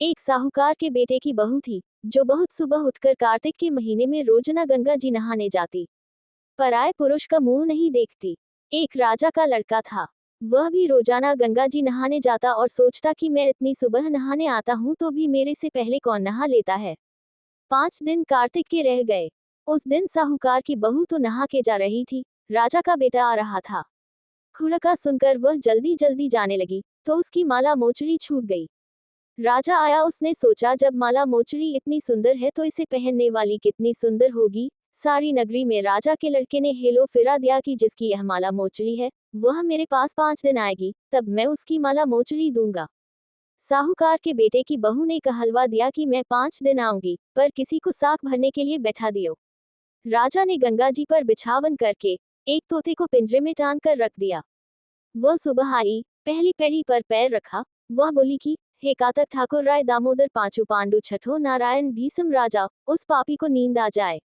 एक साहूकार के बेटे की बहू थी, जो बहुत सुबह उठकर कार्तिक के महीने में रोजाना गंगा जी नहाने जाती। पराये पुरुष का मुंह नहीं देखती। एक राजा का लड़का था। वह भी रोजाना गंगा जी नहाने जाता और सोचता कि मैं इतनी सुबह नहाने आता हूँ तो भी मेरे से पहले कौन नहा लेता है। 5 दिन कार्तिक के रह गए। उस दिन साहूकार की बहू तो नहा के जा रही थी। राजा का बेटा आ रहा था। खुड़का सुनकर वह जल्दी जल्दी जाने लगी, तो उसकी माला मोचड़ी छूट गई। राजा आया, उसने सोचा जब माला मोचड़ी इतनी सुंदर है तो इसे पहनने वाली कितनी सुंदर होगी। सारी नगरी में राजा के लड़के ने हेलो फेरा दिया कि जिसकी यह माला मोचड़ी है, वह मेरे पास 5 दिन आएगी, तब मैं उसकी माला मोचड़ी दूंगा। साहूकार के बेटे की बहू ने कहलवा दिया कि मैं 5 दिन आऊंगी, पर किसी को साख भरने के लिए बैठा दियो। राजा ने गंगा जी पर बिछावन करके एक तोते को पिंजरे में टांग कर रख दिया। वह सुबह आई, पहली पैड़ी पर पैर रखा। वह बोली कि हे कातक ठाकुर राय दामोदर पांचू पांडु छठो नारायण भीसम राजा, उस पापी को नींद आ जाए।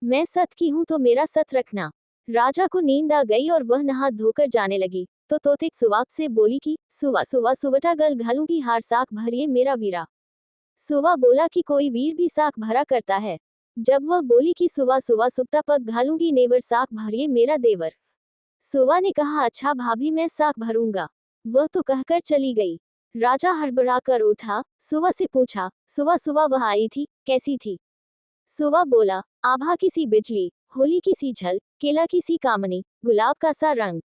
मैं सत की हूं तो मेरा सत रखना। राजा को नींद आ गई और वह नहा धोकर जाने लगी, तो तोते सुवाक से बोली कि सुवा सुवा सुवटा गल घालूंगी हार साख भरिए मेरा वीरा। सुवा बोला कि कोई वीर भी साख भरा करता है। जब वह बोली कि सुवा सुवा सुपटा पग घालूंगी नेवर साख भरिए मेरा देवर। सुवा ने कहा अच्छा भाभी मैं साख भरूंगा। वह तो कहकर चली गई। राजा हड़बड़ा कर उठा, सुवा से पूछा, सुवा सुवा वह आई थी, कैसी थी? सुवा बोला, आभा की सी बिजली, होली की सी झल, केला की सी कामनी, गुलाब का सा रंग।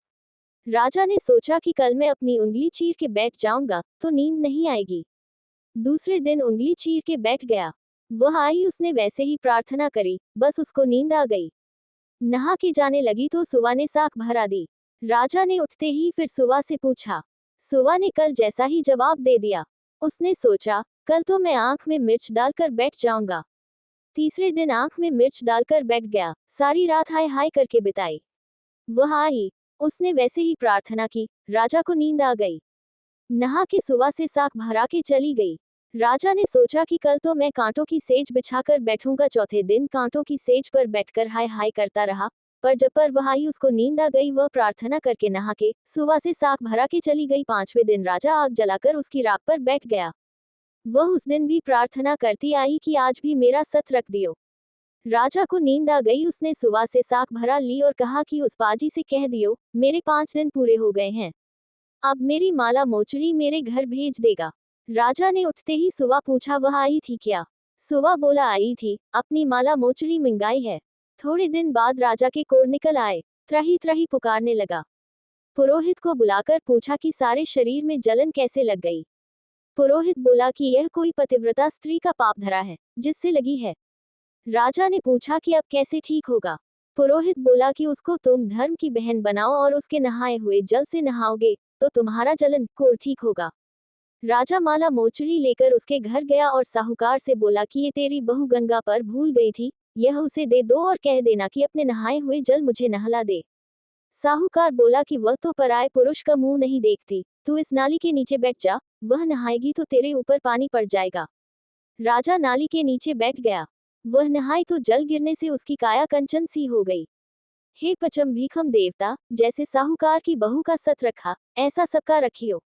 राजा ने सोचा कि कल मैं अपनी उंगली चीर के बैठ जाऊंगा तो नींद नहीं आएगी। दूसरे दिन उंगली चीर के बैठ गया। वह आई, उसने वैसे ही प्रार्थना करी, बस उसको नींद आ गई। नहा के जाने लगी तो सुवा ने साख भरा दी। राजा ने उठते ही फिर सुवा से पूछा। सुवा ने कल जैसा ही जवाब दे दिया। उसने सोचा, कल तो मैं आंख में मिर्च डालकर बैठ जाऊंगा। तीसरे दिन आंख में मिर्च डालकर बैठ गया। सारी रात हाय हाय करके बिताई। वह आई, उसने वैसे ही प्रार्थना की, राजा को नींद आ गई। नहा के सुवा से साख भरा के चली गई। राजा ने सोचा कि कल तो मैं कांटों की सेज बिछाकर बैठूंगा। चौथे दिन कांटों की सेज पर बैठकर हाय हाय करता रहा, पर जब पर वह आई उसको नींद आ गई। वह प्रार्थना करके नहा के सुवा से साख भरा के चली गई। 5वें दिन राजा आग जलाकर उसकी राख पर बैठ गया। वह उस दिन भी प्रार्थना करती आई कि आज भी मेरा सत रख दियो। राजा को नींद आ गई। उसने सुवा से साख भरा ली और कहा कि उस पाजी से कह दियो, मेरे 5 दिन पूरे हो गए हैं, अब मेरी माला मोचड़ी मेरे घर भेज देगा। राजा ने उठते ही सुवा पूछा, वह आई थी क्या? सुवा बोला, आई थी, अपनी माला मोचड़ी मंगाई है। थोड़े दिन बाद राजा के कोर निकल आए। त्राही त्राही पुकारने लगा। पुरोहित को बुलाकर पूछा कि सारे शरीर में जलन कैसे लग गई। पुरोहित बोला कि यह कोई पतिव्रता स्त्री का पाप धरा है, जिससे लगी है। राजा ने पूछा कि अब कैसे ठीक होगा। पुरोहित बोला कि उसको तुम धर्म की बहन बनाओ और उसके नहाए हुए जल से नहाओगे तो तुम्हारा जलन कोर ठीक होगा। राजा माला मोचड़ी लेकर उसके घर गया और साहूकार से बोला कि ये तेरी बहू गंगा पर भूल गई थी, यह उसे दे दो और कह देना कि अपने नहाए हुए जल मुझे नहला दे। साहूकार बोला कि वह तो पराये पुरुष का मुंह नहीं देखती, तू इस नाली के नीचे बैठ जा, वह नहाएगी तो तेरे ऊपर पानी पड़ जाएगा। राजा नाली के नीचे बैठ गया। वह नहाई तो जल गिरने से उसकी काया कंचन सी हो गई। हे पचम भीखम देवता, जैसे साहूकार की बहू का सत रखा, ऐसा सबका रखियो।